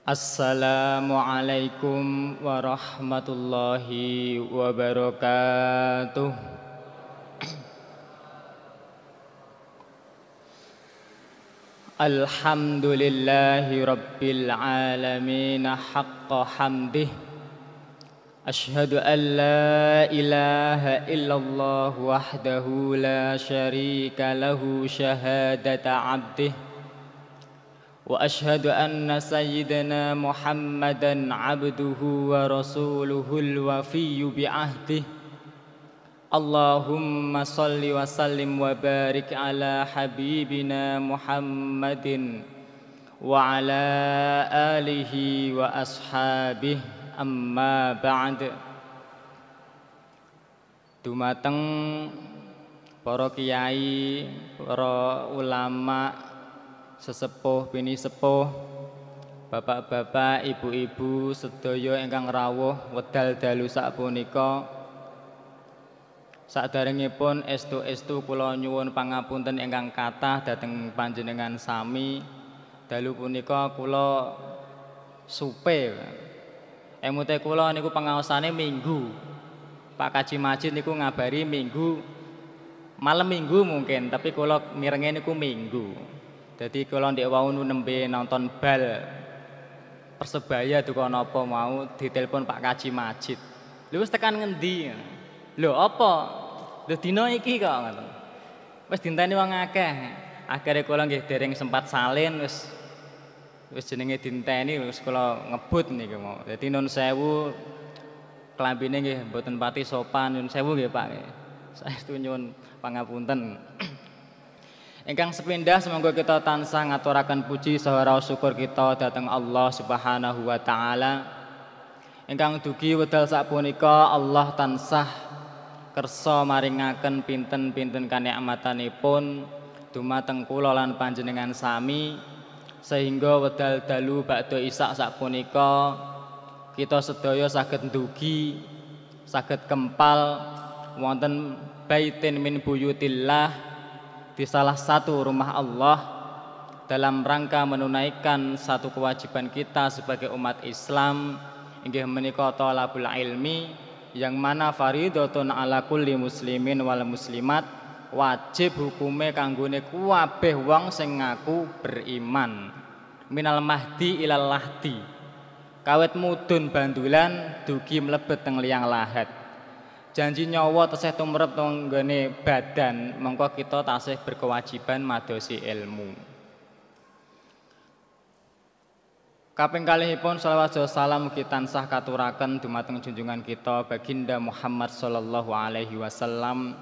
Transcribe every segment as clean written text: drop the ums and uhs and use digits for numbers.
Assalamualaikum warahmatullahi wabarakatuh. Alhamdulillahi rabbil alamin haqqa hamdih. Ashhadu an la ilaha illallah wahdahu la syarika lahu syahadata abdih. Wa ashhadu anna sayyidina Muhammadan abduhu wa rasuluhul wafiyyu bi'ahdih. Allahumma salli wa sallim wa barik ala habibina Muhammadin wa ala alihi wa ashabih, amma ba'd. Dumateng para kiai, para ulama, sesepuh bini sepuh, bapak-bapak, ibu-ibu sedaya ingkang rawuh wedal dalu sapunika. Saderengipun estu kula nyuwun pangapunten ingkang kathah dhateng panjenengan sami. Dalu punika kula supe. Emute kula niku pangaosane Minggu. Pak Kaji Majid niku ngabari Minggu. Malam Minggu mungkin, tapi kula mirenge niku Minggu. Jadi kalau ndek wau nembe nonton bal Persebaya duka napa mau ditelepon Pak Kaji Majid. Lho wis tekan ngendi? Lho apa? Lho dina iki kok ngoten. Wis dinteni wong akeh. Akhire kula nggih dereng sempat salin wis jenenge dinteni wis kula ngebut niku mau. Dadi nun sewu klambine nggih mboten pati sopan, nun sewu nggih Pak. Saestu nyuwun pangapunten. Ingkang sepindah semoga kita tansah ngaturaken puji saha raos syukur kita dhateng Allah Subhanahu wa taala. Ingkang dugi wedal sapunika Allah tansah kersa maringaken pinten-pinten kanikmatanipun dumateng kula lan panjenengan sami, sehingga wedal dalu ba'da isya sapunika kita sedaya saged ndugi, saged kempal wonten baitin min buyutillah, di salah satu rumah Allah, dalam rangka menunaikan satu kewajiban kita sebagai umat Islam, inggih menika thalabul ilmi, yang mana faridatun ala kulli muslimin wal muslimat, wajib hukume kanggone kuwabeh wong sing ngaku beriman, minal mahdi ilal lahdi, kawit mudun bandulan dugi mlebet teng liang lahat. Janji nyawa tesih tumrep tenggene badan, mengko kita tasih berkewajiban madosi ilmu. Kaping kalihipun shalawat salam mugi tansah katuraken dumateng junjungan kita baginda Muhammad sallallahu alaihi wasallam,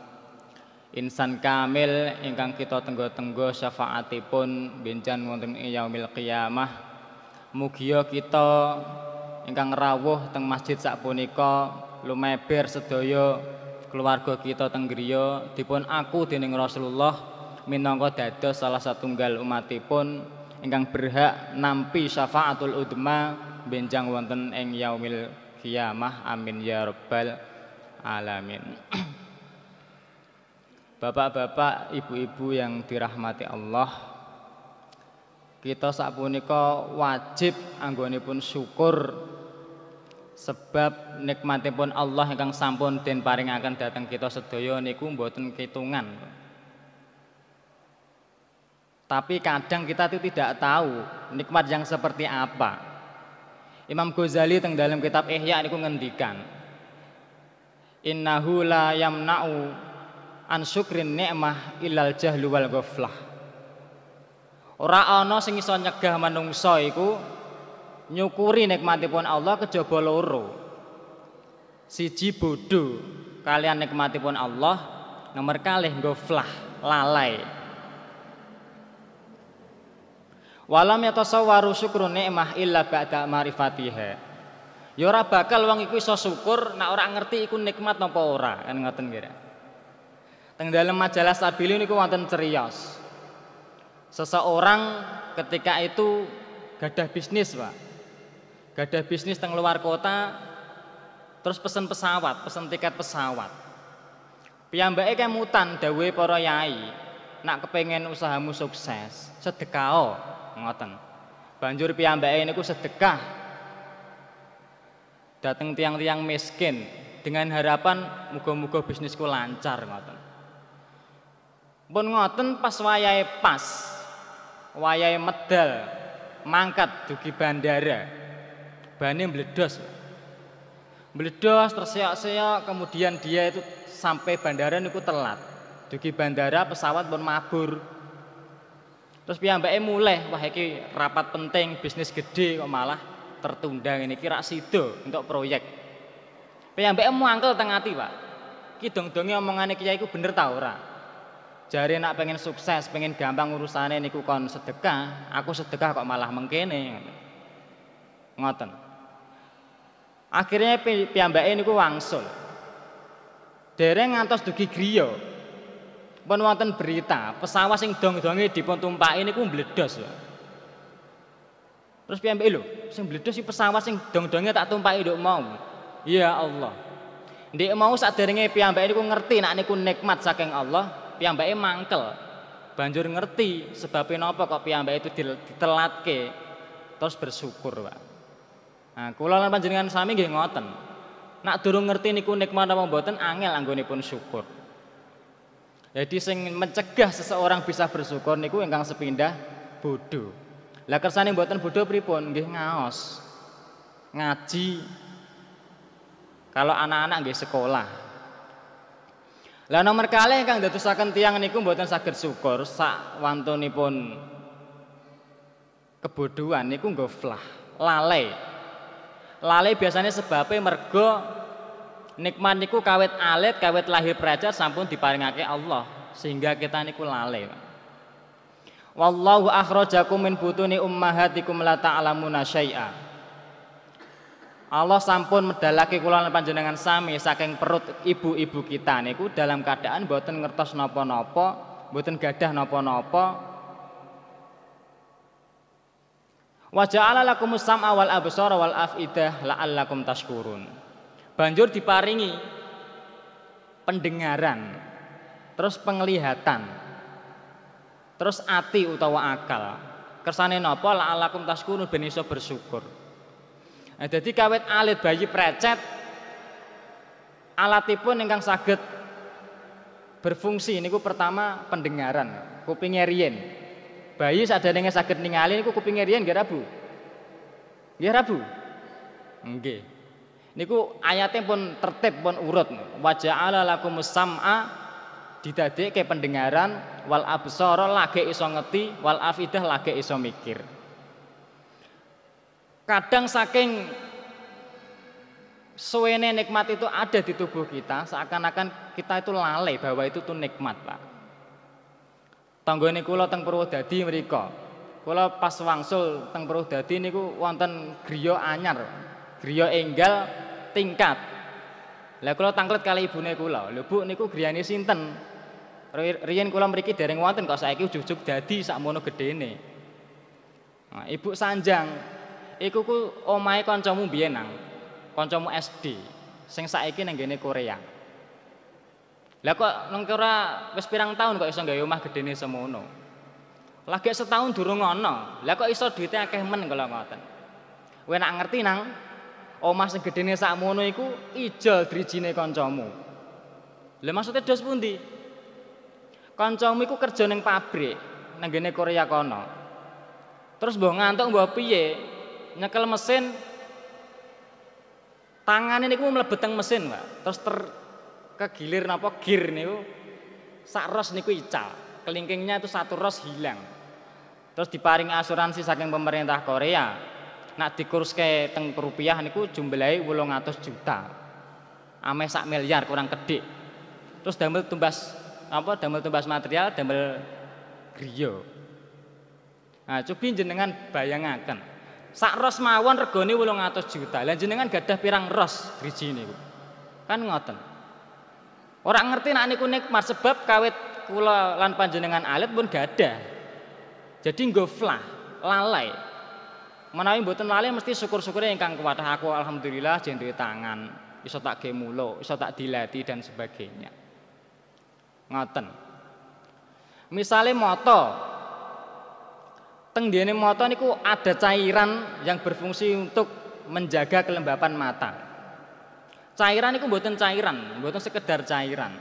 insan kamil ingkang kita tenggo-tenggo syafaatipun benjan wonten ing yaumil qiyamah. Mugia kita ingkang rawuh teng masjid sapunika lumeber sedaya keluarga kita teng griya dipun aku dening Rasulullah minangka dados salah satunggal umatipun ingkang berhak nampi syafaatul udma benjang wonten ing yaumil qiyamah. Amin ya rabbal alamin. Bapak-bapak, ibu-ibu yang dirahmati Allah, kita sapunika wajib anggonipun syukur sebab nikmatipun Allah ingkang sampun den paringaken dhateng kita sedaya niku mboten kitungan. Tapi kadang kita itu tidak tahu nikmat yang seperti apa. Imam Ghazali teng dalam kitab Ihya niku ngendikan, innahu la yamna'u an syukrin ni'mah illal jahlu wal ghaflah. Ora ana sing iso nyegah manungsa iku nyukuri nikmatipun Allah kejaba loro. Siji bodho kalian nikmatipun Allah, nomor kalih ghaflah, lalai. Walam yatasawwaru syukrun ni'mah illa ba'da ma'rifatiha. Ya ora bakal wong iku iso syukur nek ora ngerti iku nikmat napa ora, kan ngoten kira. Teng dalem majalah Sabili niku wonten ceriyos. Seseorang ketika itu gadah bisnis, Pak. Gadah bisnis teng luar kota, terus pesen pesawat, pesen tiket pesawat. Piyambake kemutan dawuhe para yai, nak kepengen usahamu sukses, sedekah ngoten. Banjur piyambake niku sedekah dateng tiang-tiang miskin dengan harapan muga-muga bisnisku lancar ngoten. Pun ngoten pas wayahe medal mangkat dugi bandara. Bane mbledos. Mbledos terseok-seok kemudian dia itu sampai bandara niku telat. Dugi bandara pesawat pun mabur. Terus piyambake mulih, wah iki rapat penting, bisnis gede kok malah tertunda ngene iki rak sida untuk proyek. Piyambake mangkel teng ati, Pak. Ki dong-donge omongane kiai iku bener ta ora? Jare nak pengen sukses, pengen gampang urusane niku kon sedekah, aku sedekah kok malah mengkene. Ngoten. Akhirnya piyambake niku wangsul. Dereng ngantos dugi griya. Pun wonten berita, pesawat sing dong-donge dipun tumpaki niku mbledos. Terus piyambake lho, sing mbledos iki pesawat sing dong-donge tak tumpaki nduk mau. Ya Allah. Ndek mau saderenge piyambake niku ngerti nek niku nikmat saking Allah, piyambake mangkel. Banjur ngerti sebabé napa kok piyambake itu ditelatke. Terus bersyukur, Pak. Nah, kula lan panjenengan sami nggih ngoten. Nak durung ngerti niku nikmat apa mboten angel anggonipun syukur. Jadi sing mencegah seseorang bisa bersyukur niku ingkang sepindah bodoh. Lah kersane mboten bodoh pripun? Nggih ngaos. Ngaji. Kalau anak-anak nggih sekolah. Lah nomor kalih ingkang dadosaken tiyang niku mboten saged syukur sak wantunipun kebodohan niku goflah, lalai. Lalai biasanya sebabnya mergo nikmat niku kawit alit, kawit lahir praja sampun diparingake Allah sehingga kita niku lalai. Wallahu akhrajakum min butuni ummahatikum la ta'lamuna syai'a. Allah sampun medalake kula lan panjenengan sami saking perut ibu-ibu kita niku dalam keadaan mboten ngertos napa-napa, mboten gadah napa-napa. Wa ja'ala lakumus sam'a wal absara wal afidah la'allakum tashkurun. Banjur diparingi pendengaran, terus penglihatan, terus ati utawa akal. Kersane napa la'allakum tashkurun ben iso bersyukur. Nah, dadi kawit alit bayi precet alatipun ingkang saged berfungsi niku pertama pendengaran, kupinge riyen. Bayi saderenge saged ningali niku kupinge riyen nggih Rabu. Nggih Rabu. Nggih. Niku ayatnya pun tertib pun urut. Wa ja'ala lakumus sam'a didadekke pendengaran wal absara lage iso ngeti wal afidah lage iso mikir. Kadang saking suwene nikmat itu ada di tubuh kita, seakan-akan kita itu lalai bahwa itu tuh nikmat, Pak. Tanggane kula teng Purwodadi mriku. Kula pas wangsul teng Purwodadi niku wonten griya anyar. Griya enggal tingkat. Lah kula tanglet kali ibune kula. Lho Bu niku griyane sinten? Riyen kula mriki dereng wonten kok saiki ujug-ujug dadi sakmono gedene. Nah, Ibu Sanjang iku ku omahe kancamu biyen nang. Kancamu SD sing saiki nang ngene Korea. Lah kok nang ora wis pirang tahun kok iso gawe omah gedene semono. Lagi setahun durung ana. Lah kok iso duite akeh men kala ngoten. Kowe nak ngerti nang omah sing gedene sakmono iku ijol drijine kancamu. Lah maksudnya dos pundi? Kancamu iku kerja ning pabrik nang ngene Korea kono. Terus mbok ngantuk mbok piye? Nyekel mesin tangane niku mlebet teng mesin, Pak. Terus kegilir napa gear niku sak ros niku ical. Kelingkingnya itu satu ros hilang. Terus diparing asuransi saking pemerintah Korea. Nak dikuruske teng rupiah niku jumlahe 800 juta. Ameh sak miliar kurang kedhik. Terus damel tumbas material, damel griya. Nah, cobi jenengan bayangaken. Sak ros mawon regane 800 juta. Lah jenengan gadah pirang ros driji niku. Kan ngoten. Ora ngerti nek niku nikmat sebab kawit kula lan panjenengan alit pun gadah. Jadi nggoflah, lalai. Menawi mboten lalai mesti syukur-syukure ingkang kuwatah aku alhamdulillah jeng duwe tangan, iso tak ge mulo, iso tak dilati dan sebagainya. Ngoten. Misale moto Teng ndene mata niku ada cairan yang berfungsi untuk menjaga kelembapan mata. Cairan niku mboten cairan, mboten sekedar cairan.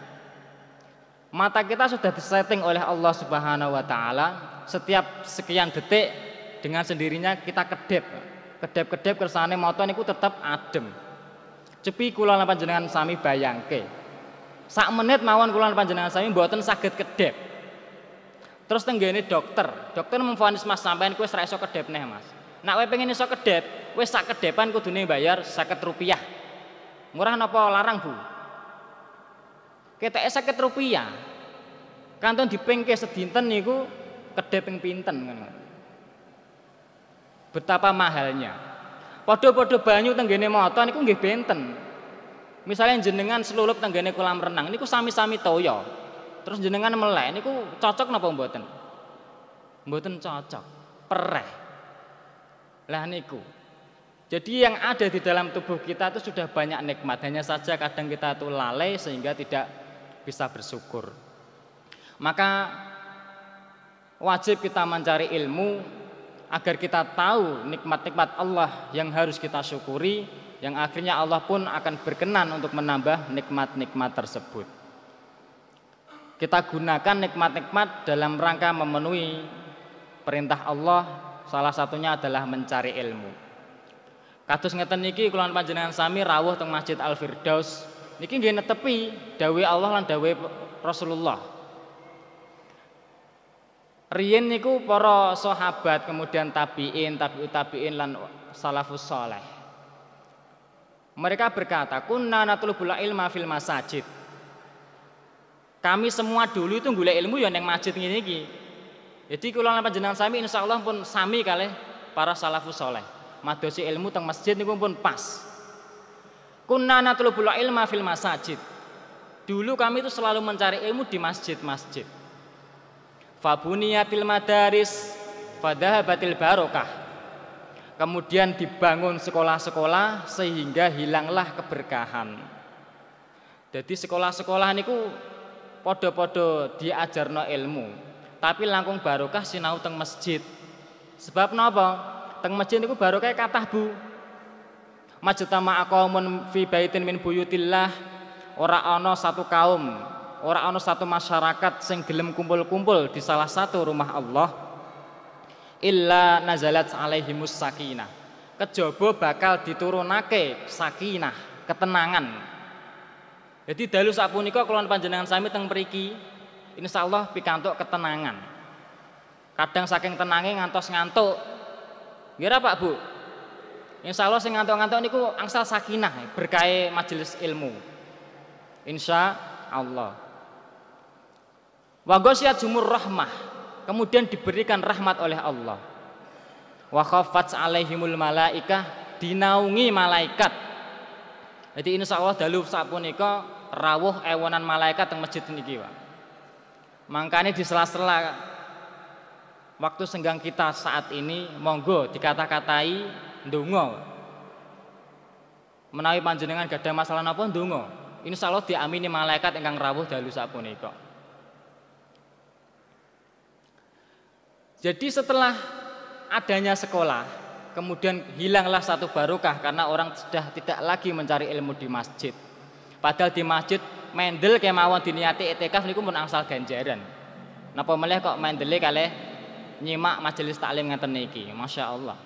Mata kita sudah disetting oleh Allah Subhanahu wa taala, setiap sekian detik dengan sendirinya kita kedep. Kedep-kedep kersane mata niku tetap adem. Cepi kula lan panjenengan sami bayangke. Sak menit mawon kula lan panjenengan sami mboten saged kedep. Terus tenggene dokter memvonis Mas sampean kowe ora iso kedep neh Mas. Nek kowe pengen iso kedep, wis sak kedepan kudune bayar Rp50. Murah napa larang, Bu? Keteke Rp50. Kantun dipengke sedinten niku kedep ping pinten ngono. Betapa mahalnya. Padha-padha banyu tenggene mata niku nggih benten. Misalnya jenengan selulup tenggene kolam renang niku sami-sami toya. Terus jenengan melek niku cocok napa mboten? Mboten cocok. Pereh. Lah niku. Jadi yang ada di dalam tubuh kita itu sudah banyak nikmat, hanya saja kadang kita tuh lalai sehingga tidak bisa bersyukur. Maka wajib kita mencari ilmu agar kita tahu nikmat-nikmat Allah yang harus kita syukuri, yang akhirnya Allah pun akan berkenan untuk menambah nikmat-nikmat tersebut. Kita gunakan nikmat-nikmat dalam rangka memenuhi perintah Allah, salah satunya adalah mencari ilmu. Kados ngeten niki kula panjenengan sami rawuh teng Masjid Al-Firdaus niki nggih netepi dawuh Allah lan dawuh Rasulullah. Riyen niku para sahabat kemudian tabi'in, tabi'ut tabi'in lan salafus saleh. Mereka berkata, "Kunna natlubul ilma fil masajid." Kami semua dulu itu golek ilmu ya ning masjid ngene iki. Jadi kula lan panjenengan sami insyaallah pun sami kalih para salafus saleh. Madosi ilmu teng masjid niku pun pas. Kunna natlubul ilma fil masajid. Dulu kami itu selalu mencari ilmu di masjid-masjid. Fabuniyatil madaris fadhahabatil barokah. Kemudian dibangun sekolah-sekolah sehingga hilanglah keberkahan. Jadi sekolah-sekolah niku podo-podo diajarno ilmu, tapi langkung barokah sinau teng masjid. Sebab napa? Teng masjid niku barokah kathah, Bu. Majtama aqaumun fi baitin min buyutillah, ora ana satu kaum, ora ana satu masyarakat sing gelem kumpul-kumpul di salah satu rumah Allah illa nazalat alaihimus sakinah. Kejaba bakal diturunake sakinah, ketenangan. Jadi dalu sapunika kula panjenengan sami teng mriki insyaallah pikantuk ketenangan. Kadang saking tenange ngantos ngantuk. Nggih Pak Bu. Insyaallah sing ngantuk-ngantuk niku angsal sakinah berkahe majelis ilmu. Insyaallah. Wa ghasyiyat jumur rahmah, kemudian diberikan rahmat oleh Allah. Wa khaffat alaihimul malaikah, dinaungi malaikat. Jadi insyaallah dalu sapunika rawuh ewonan malaikat teng masjid niki, Pak. Mangkane di sela-sela waktu senggang kita saat ini monggo dikata-katai ndonga. Menawi panjenengan gadah masalah napa ndonga, insyaallah diamini malaikat ingkang rawuh dalu sapunika. Jadi setelah adanya sekolah, kemudian hilanglah satu barokah karena orang sudah tidak lagi mencari ilmu di masjid. Padahal di masjid mendel kemawon diniati itikaf niku pun angsal ganjaran. Napa meneh kok mendele kalih nyimak majelis taklim ngeten niki, masyaallah.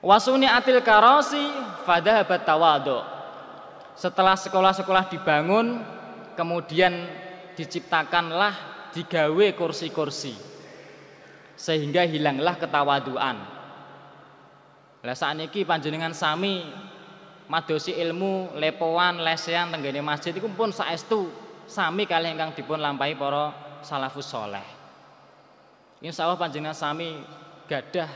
Wasuni atil karasi fadhahabat tawadu. Setelah sekolah-sekolah dibangun, kemudian diciptakanlah digawe kursi-kursi, sehingga hilanglah ketawaduan. Lah sakniki panjenengan sami madosi ilmu lepoan lesehan tenggene masjid iku pun saestu sami kalih ingkang dipun lampahi para salafus saleh. Insyaallah panjenengan sami gadah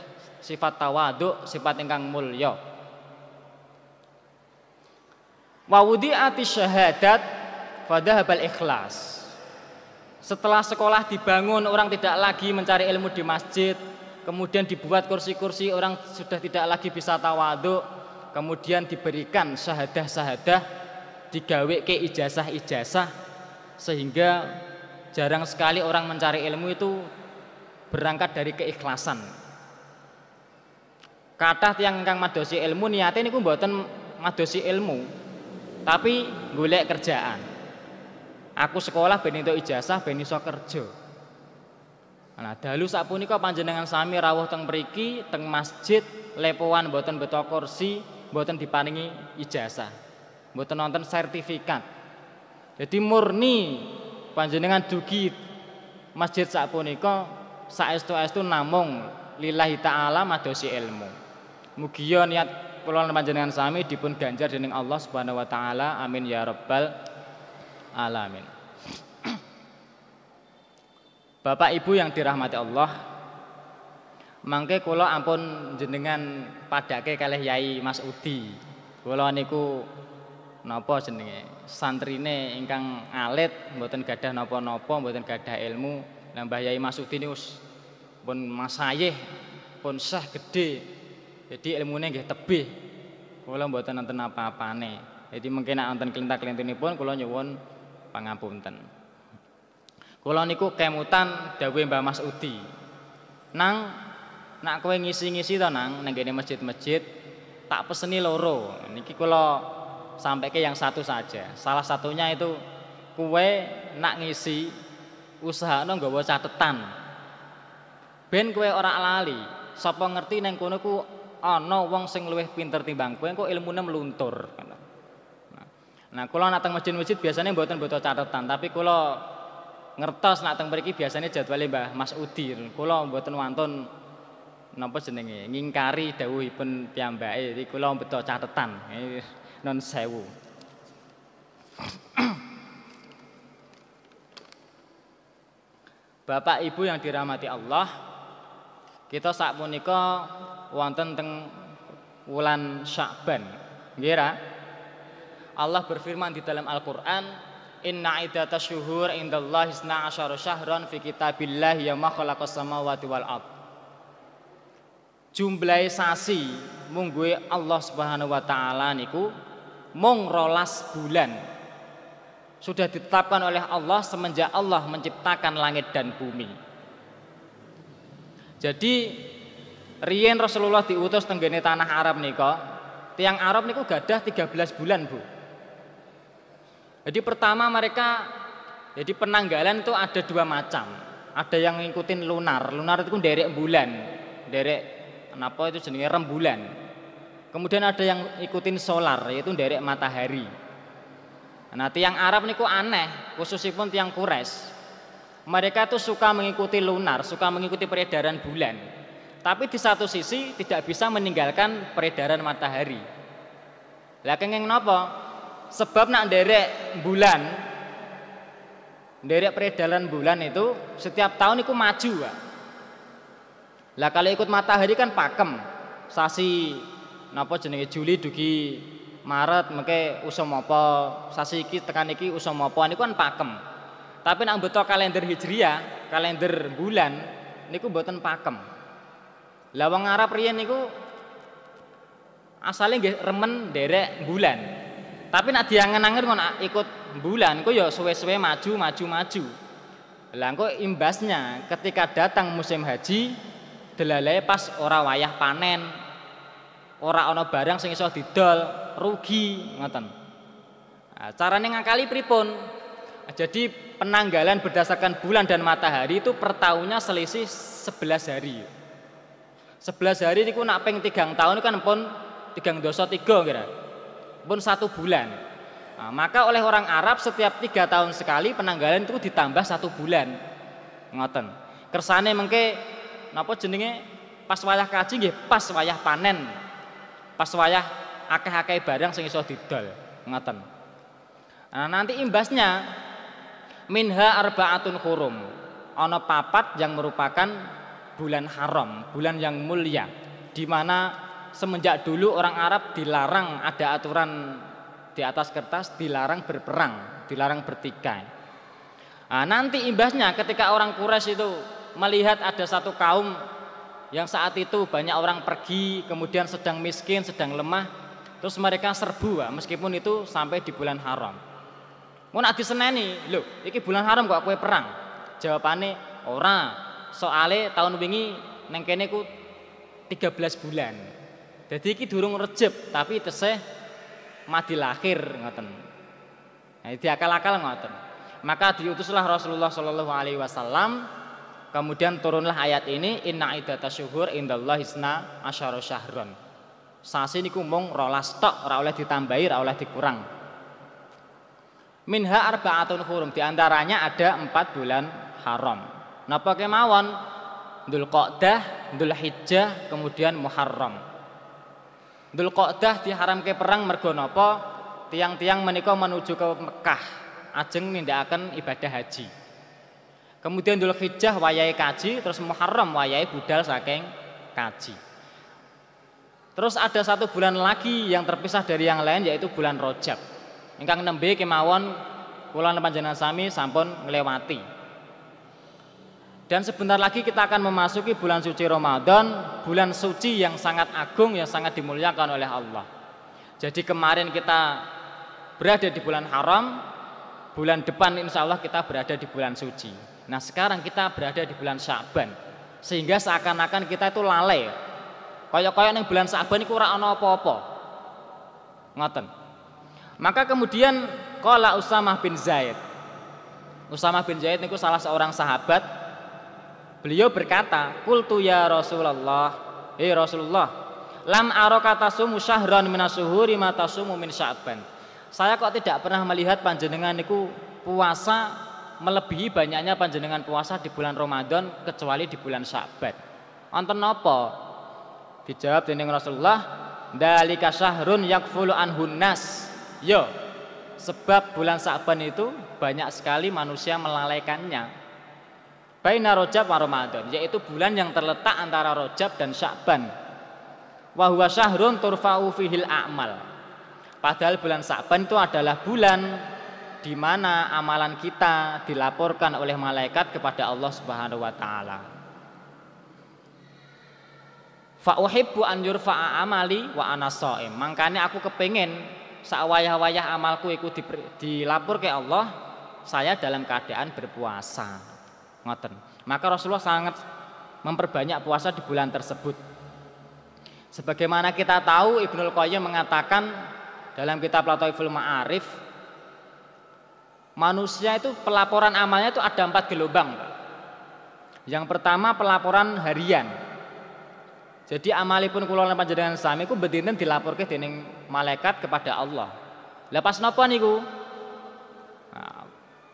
sifat tawadhu, sifat ingkang mulya. Wa wudi'ati syahadat fadhahabal ikhlas. Setelah sekolah dibangun, orang tidak lagi mencari ilmu di masjid, kemudian dibuat kursi-kursi, orang sudah tidak lagi bisa tawadhu, kemudian diberikan syahadah-syahadah, digawe ke ijazah-ijazah, sehingga jarang sekali orang mencari ilmu itu berangkat dari keikhlasan. Kathah tiyang ingkang madosi ilmu niate niku mboten madosi ilmu, tapi golek kerjaan. Aku sekolah ben entuk ijazah ben iso kerja. Nah, dalu sapunika panjenengan sami rawuh teng mriki teng masjid lepowan mboten beto kursi, mboten diparingi ijazah. Mboten nonton sertifikat. Jadi murni panjenengan dugi masjid sapunika saestu-estu namung lillahi taala madosi ilmu. Mugi niat kula lan panjenengan sami dipun ganjar dening Allah Subhanahu wa taala. Amin ya rabbal alamin. Bapak Ibu yang dirahmati Allah, mangke kula ampun jenengan padake kalih Yai Mas Udi. Kula niku napa jenenge santrine ingkang alit, mboten gadah napa-napa, mboten gadah ilmu. Lah Mbah Yai Mas Udi niku pun masayih, pun sah gede. Jadi ilmune nggih tebih. Kula mboten nonton apa-apane. Jadi mungkin nek wonten kelintak-kelintunipun kula nyuwun pangapunten. Kula niku kemutan dawuhe Mbah Mas Udi. Nang nak kowe ngisi-ngisi to nang kene masjid-masjid tak peseni loro. Niki kula sampaikan yang satu saja. Salah satunya itu kowe nak ngisi usahane nggawa catetan. Ben kowe ora lali. Sapa ngerti nang kono ku ana wong sing luwih pinter timbang kowe engko ilmune meluntur. Nah, kula nak teng masjid-masjid biasanya mboten boten catetan, tapi kula ngertos nak teng mriki biasanya jadwale Mbah Mas Udi. Kula mboten wantun napa jenenge ngingkari dawuhipun piyambake. Jadi kula beto catetan. Non sewu. Bapak Ibu yang dirahmati Allah, kita sakmenika wonten teng wulan Sya'ban. Nggih ra? Allah berfirman di dalam Al-Qur'an, inna iddatas syuhur indallahi 12 syahran fi kitabillahi yawma khalaqas samawati wal ard. Jumlahe sasi mungguhe Allah Subhanahu wa taala niku mung 12 bulan. Sudah ditetapkan oleh Allah semenjak Allah menciptakan langit dan bumi. Jadi riyen Rasulullah diutus tenggene tanah Arab nika, tiang Arab niku gadah 13 bulan, Bu. Jadi pertama mereka, jadi penanggalan itu ada dua macam. Ada yang ngikutin lunar. Lunar itu derek bulan, derek apa itu jenenge rembulan. Kemudian ada yang ikutin solar, yaitu derek matahari. Nah, tiang Arab niku aneh, khususipun tiang Quraisy. Mereka itu suka mengikuti lunar, suka mengikuti peredaran bulan. Tapi di satu sisi tidak bisa meninggalkan peredaran matahari. Lah kenging napa? Sebab nak derek bulan, derek peredaran bulan itu setiap tahun itu maju, Pak. Lah kalau ikut matahari kan pakem. Sasi napa jenenge Juli dugi Maret mengke usum apa, sasi iki tekan iki usum apa niku kan pakem. Tapi nak beto kalender Hijriah, kalender bulan niku mboten pakem. Lah wong Arab riyen niku asale nggih remen derek bulan. Tapi nak diangen-angen kok nak ikut bulan kok ya suwe-suwe maju. Lah engko imbasnya ketika datang musim haji delalae pas ora wayah panen, ora ana barang sing iso didol, rugi ngoten. Nah, carane ngakali pripun? Jadi penanggalan berdasarkan bulan dan matahari itu per tahunnya selisih 11 hari. 11 hari niku nak ping 3 tahun kan pun 3 dosa 3 kira. Pun 1 bulan. Nah, maka oleh orang Arab setiap 3 tahun sekali penanggalan itu ditambah 1 bulan. Ngoten. Kersane mengke napa jenenge pas wayah kaji nggih pas wayah panen. Pas wayah akeh-akeh barang sing iso didol. Ngoten. Nah, nanti imbasnya minha arba'atun hurum. Ana 4 yang merupakan bulan haram, bulan yang mulia, di mana semenjak dulu orang Arab dilarang, ada aturan di atas kertas, dilarang berperang, dilarang bertikai. Nah, nanti imbasnya ketika orang Quraisy itu melihat ada satu kaum yang saat itu banyak orang pergi, kemudian sedang miskin, sedang lemah, terus mereka serbu, meskipun itu sampai di bulan haram. Mau nak diseneni, lho, iki bulan haram kok kowe perang? Jawabannya ora, soale tahun wingi neng kene ku 13 bulan. Jadi iki durung Rejab tapi tesih madi lahir ngoten. Nah, diakal-akal ngoten. Maka diutuslah Rasulullah Shallallahu alaihi wasallam. Kemudian turunlah ayat ini, inna iddatasyuhur indallahi isna asyara syahron. Sasi niku mung 12 tok, ora oleh ditambahi, ora oleh dikurang. Minha arba'atun hurum, di antaranya ada 4 bulan haram. Napa kemawon? Dzulqa'dah, Dzulhijjah, kemudian Muharram. Dzulqa'dah diharamke perang mergo napa? Tiang-tiang menika menuju ke Mekah ajeng nindakaken ibadah haji. Kemudian Dzulhijjah wayahe kaji, terus Muharram wayahe budal saking kaji. Terus ada 1 bulan lagi yang terpisah dari yang lain yaitu bulan Rajab. Ingkang nembe kemawon kula panjenengan sami sampun nglewati. Dan sebentar lagi kita akan memasuki bulan suci Ramadan, bulan suci yang sangat agung, yang sangat dimuliakan oleh Allah. Jadi kemarin kita berada di bulan haram, bulan depan insya Allah kita berada di bulan suci. Nah sekarang kita berada di bulan Sya'ban, sehingga seakan-akan kita itu lalai. Kaya-kaya ning bulan Sya'ban iku ora ana apa-apa. Ngoten. Maka kemudian qala Usamah bin Zaid. Usamah bin Zaid niku salah seorang sahabat. Beliau berkata, "Qultu ya Rasulullah, Rasulullah, lam araka tasumu syahran minasy-syuhuri ma tasumu min Sya'ban." Saya kok tidak pernah melihat panjenengan niku puasa melebihi banyaknya panjenengan puasa di bulan Ramadan kecuali di bulan Sya'ban. Wonten napa? Dijawab dening Rasulullah, "Dzalika syahrun yakfulu anhun nas." Yo, sebab bulan Sya'ban itu banyak sekali manusia melalaikannya. Baina Rajab wa Ramadan, yaitu bulan yang terletak antara Rajab dan Sya'ban. Wa huwa syahrun turfa'u fihil a'mal. Padahal bulan Sya'ban itu adalah bulan di mana amalan kita dilaporkan oleh malaikat kepada Allah Subhanahu wa taala. Fa uhibbu an yurfa'a amali wa ana shaim. Mangkane aku kepengin sawayah-wayah amalku iku dilapor ke Allah, saya dalam keadaan berpuasa. Ngoten. Maka Rasulullah sangat memperbanyak puasa di bulan tersebut. Sebagaimana kita tahu Ibnul Qayyim mengatakan dalam kitab Lataiful Ma'arif, manusia itu pelaporan amalnya itu ada 4 gelombang. Yang pertama pelaporan harian. Jadi amalipun kula lan panjenengan sami iku bedinen dilaporke dening malaikat kepada Allah. Lah pas napa niku? Nah,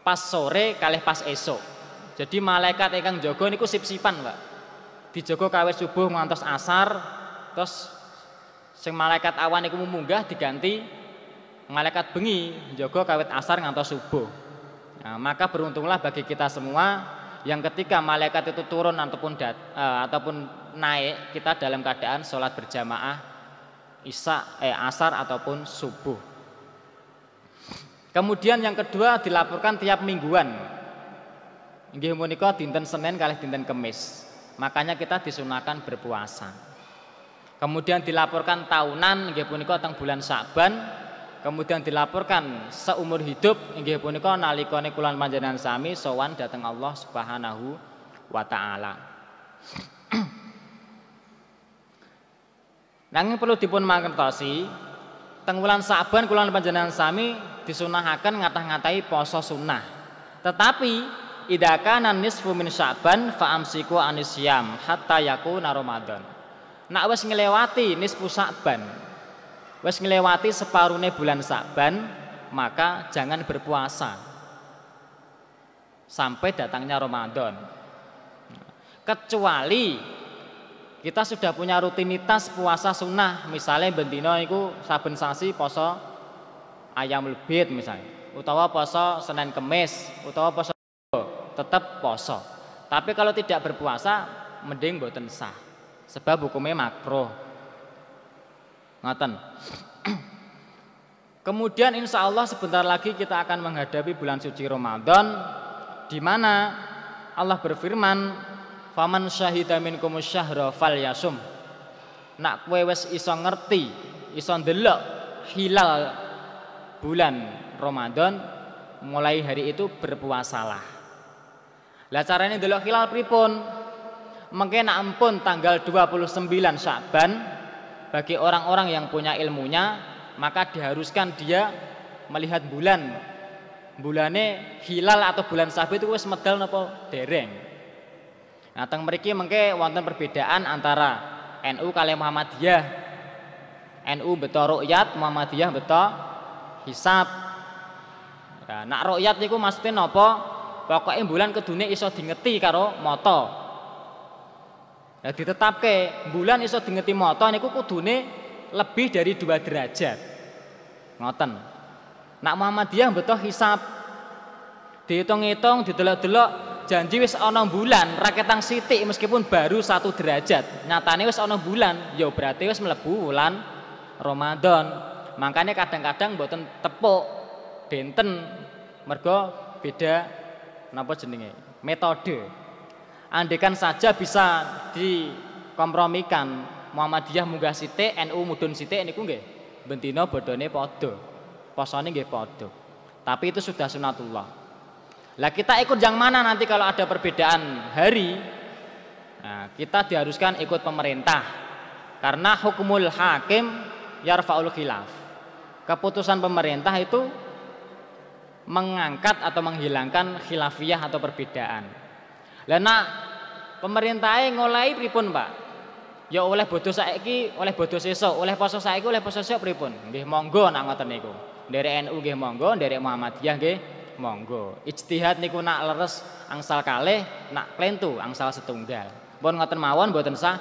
pas sore kalih pas esok. Jadi malaikat ingkang jaga niku sip-sipan, Pak. Dijaga kawit subuh ngantos asar, terus sing malaikat awan niku munggah diganti malaikat bengi jaga kawit asar ngantos subuh. Nah, maka beruntunglah bagi kita semua yang ketika malaikat itu turun ataupun naik, kita dalam keadaan sholat berjamaah asar ataupun subuh. Kemudian yang kedua dilaporkan tiap mingguan. Inggih menika dinten Senin kalih dinten Kemis. Makanya kita disunahkan berpuasa. Kemudian dilaporkan tahunan inggih punika teng bulan Sya'ban. Kemudian dilaporkan seumur hidup inggih punika nalikane kula panjenengan sami sowan dhateng Allah Subhanahu wa taala. Nanging perlu dipun mangertosi, teng wulan Sya'ban kula panjenengan sami disunahaken ngatah-ngatahi poso sunnah. Tetapi idza kana nisfu min Sya'ban fa amsiku anisyam hatta yakuna Ramadan. Nak wis nglewati nisfu Sya'ban, wis nglewati separune bulan Sya'ban, maka jangan berpuasa sampai datangnya Ramadan. Kecuali kita sudah punya rutinitas puasa sunnah, misalnya bendino itu saben sasi poso Ayamul Bid misalnya, utawa poso Senin Kemis, utawa poso tetap poso. Tapi kalau tidak berpuasa mending mboten sah, sebab hukumnya makruh. Ngoten. Kemudian insya Allah sebentar lagi kita akan menghadapi bulan suci Ramadan, di mana Allah berfirman, faman syahida minkumus syahra falyasum. Nak kowe wis iso ngerti, iso ndelok hilal bulan Ramadan, mulai hari itu berpuasalah. Lah carane ndelok hilal pripun? mungkin ampun tanggal 29 Sya'ban bagi orang-orang yang punya ilmunya, maka diharuskan dia melihat bulan. Bulane hilal atau bulan sabit itu wis medal napa dereng. Nah, teng mriki mengke wonten perbedaan antara NU kali Muhammadiyah. NU beto ru'yat, Muhammadiyah beto hisab. Nah, nak ru'yat niku maksudnya napa? Pokoke bulan kedune iso dingeti karo mata. Nah, ditetapke bulan iso dingeti mata niku kudune lebih dari 2 derajat. Ngoten. Nak Muhammadiyah beto hisab. Dihitung-hitung, didelok-delok janji wis ana bulan, raketang sithik meskipun baru 1 derajat. Nyatane wis ana bulan, ya berarti wis mlebu wulan Ramadan. Makanya kadang-kadang mboten tepuk benten mergo beda napa jenenge? Metode. Andekan saja bisa dikompromikan, Muhammadiyah munggah sithik, NU mudhun sithik niku nggih bendina bodhone padha. Posone nggih padha. Tapi itu sudah sunatullah. Lah kita ikut yang mana nanti kalau ada perbedaan hari? Nah, kita diharuskan ikut pemerintah. Karena hukumul hakim yarfa'ul khilaf. Keputusan pemerintah itu mengangkat atau menghilangkan khilafiyah atau perbedaan. Lah nak pemerintahnya ngolai pripun, Pak? Ya oleh bodoh saiki, oleh bodoh sesuk, oleh poso saiki, oleh poso sesuk pripun? Nggih monggo nak ngoten niku. Dari NU nggih monggo, dari Muhammadiyah nggih monggo. Ijtihad niku nak leres angsal kalih, nak klentu angsal setunggal. Pun ngoten mawon mboten sah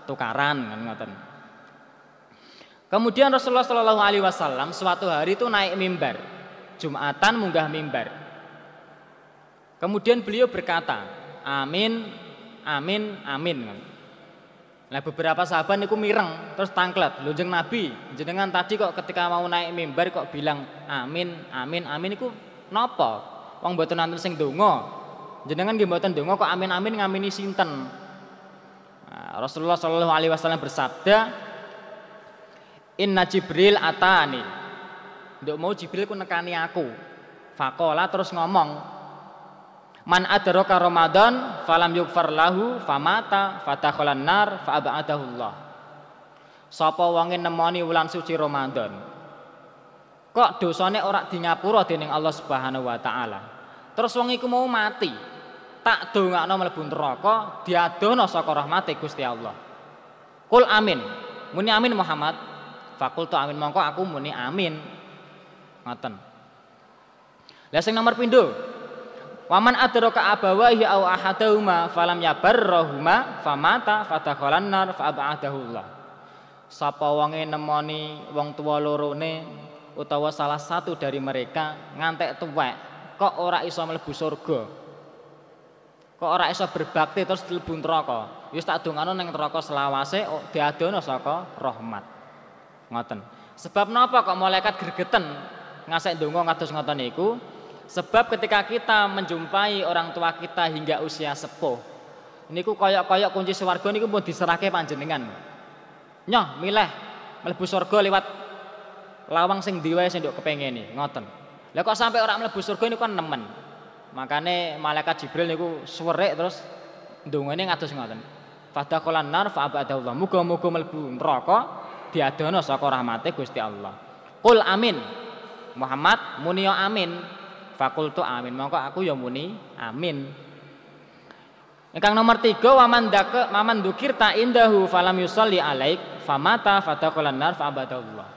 tukaran ngoten. Kemudian Rasulullah Shallallahu alaihi wasallam suatu hari itu naik mimbar. Jumatan munggah mimbar. Kemudian beliau berkata, "Amin, amin, amin." Nah beberapa sahabat niku mireng terus tangklet, "Lho Jeng Nabi, jenengan tadi kok ketika mau naik mimbar kok bilang amin, amin, amin niku napa? Wong mboten nanten sing donga. Jenengan nggih mboten donga kok amin, amin ngamini sinten?" Nah, Rasulullah Shallallahu alaihi wasallam bersabda, "Inna Jibril atani." Nduk mau Jibril ku nekani aku. Faqala terus ngomong, "Man adraka Ramadan falam yughfar lahu famata fatakhalan nar fa ab'adahu Allah." Sapa wonge nemoni wulan suci Ramadan kok dosane ora di ngapura dening Allah Subhanahu wa taala. Terus wong iku mau mati, tak dongakno mlebu neraka, diadohno saka rahmate Gusti Allah. Qul amin. Muni amin Muhammad. Fakultu amin, mongko aku muni amin. Ngoten. Lah sing nomor pindho, waman adraka abawahi au ahadahuma falam yabarrahuma famata fatakhalan nar fa ab'adahu Allah. Sapa wonge nemoni wong tuwa lorone utawa salah satu dari mereka ngantek tuwek kok ora iso mlebu surga. Kok ora iso berbakti terus mlebu neraka. Wis tak dongano ning neraka selawase diadono saka rahmat. Ngoten. Sebab napa kok malaikat gregeten ngasek ndonga ngados ngoten niku? Sebab ketika kita menjumpai orang tua kita hingga usia sepuh, niku koyok-koyok kunci swarga niku pun diserahke panjenengan. Nyoh milih mlebu surga liwat lawang sing ndi wae sing nduk kepengeni, ngoten. Lah kok sampai orang mlebu surga niku kan nemen. Makane malaikat Jibril niku suwerik terus ndongane ngados ngoten. Fadakhalan nar fa abadallah. Muga-muga mlebu neraka diadono saka rahmate Gusti Allah. Qul amin. Muhammad muni ya amin. Fakultu amin, mongko aku ya muni amin. Ingkang nomor 3, waman dzukirta indahu falam yusolli alaik famata fadakhalan nar fa abadallah.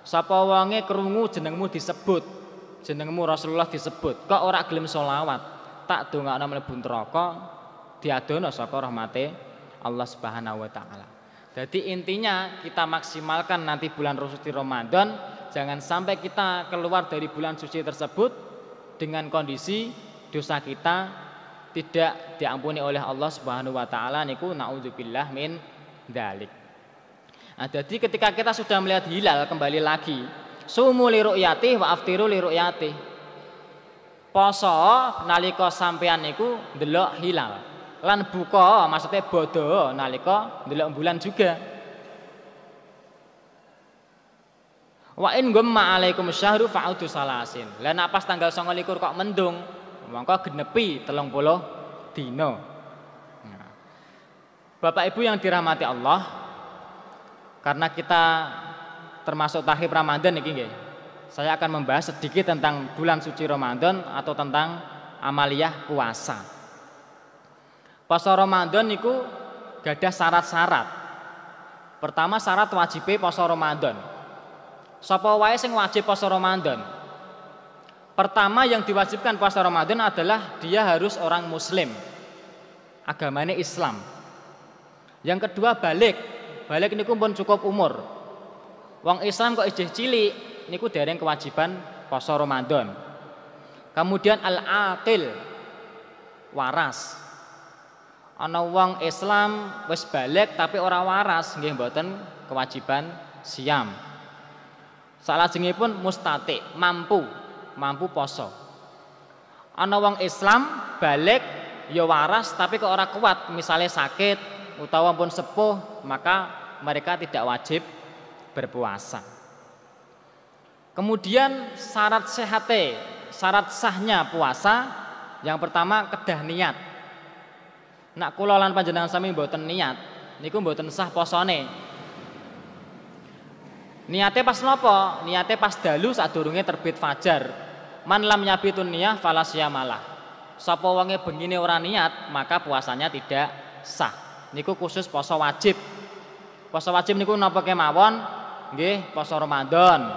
Sapa wonge krungu jenengmu disebut, jenengmu Rasulullah disebut, kok ora gelem selawat, tak dongakno mlebu neraka, diadono saka rahmate Allah Subhanahu wa taala. Jadi intinya kita maksimalkan nanti bulan suci Ramadan, jangan sampai kita keluar dari bulan suci tersebut dengan kondisi dosa kita tidak diampuni oleh Allah Subhanahu wa taala niku naudzubillah min dzalik. Nah, jadi ketika kita sudah melihat hilal kembali lagi, sumu li ru'yati wa aftiru li ru'yati. Poso nalika sampean niku ndelok hilal. Lan buka maksudnya bodo nalika ndelok bulan juga. Wa in gumma alaikum syahru fa'udu salasin. Lah nek pas tanggal 29 kok mendung, mongko genepi 30 dina. Nah. Bapak Ibu yang dirahmati Allah, karena kita termasuk takhir Ramadan niki nggih. Saya akan membahas sedikit tentang bulan suci Ramadan atau tentang amaliyah puasa. Puasa Ramadan niku gadah syarat-syarat. Pertama syarat wajib puasa Ramadan. Sapa wae sing wajib puasa Ramadan? Pertama yang diwajibkan puasa Ramadan adalah dia harus orang muslim. Agamanya Islam. Yang kedua balik. Balik niku pun cukup umur. Wong Islam kok isih cilik niku dereng kewajiban puasa Ramadan. Kemudian al-aqil, waras. Ana wong Islam wis balik tapi ora waras, nggih mboten kewajiban siam. Salajengipun mustati, mampu poso. Ana wong Islam balik ya waras tapi kok ora kuat, misalnya sakit utawa pun sepuh, maka mereka tidak wajib berpuasa. Kemudian syarat sehate, syarat sahnya puasa, yang pertama kedah niat. Nak kula lan panjenengan sami mboten niat, niku mboten sah posone. Niate pas napa? Niate pas dalu sadurunge terbit fajar. Man lam yabitun niyah fala siyamalah. Sapa wonge bengine ora niat, maka puasanya tidak sah. Niku khusus poso wajib. Poso wajib niku napa kemawon? Nggih, poso Ramadan.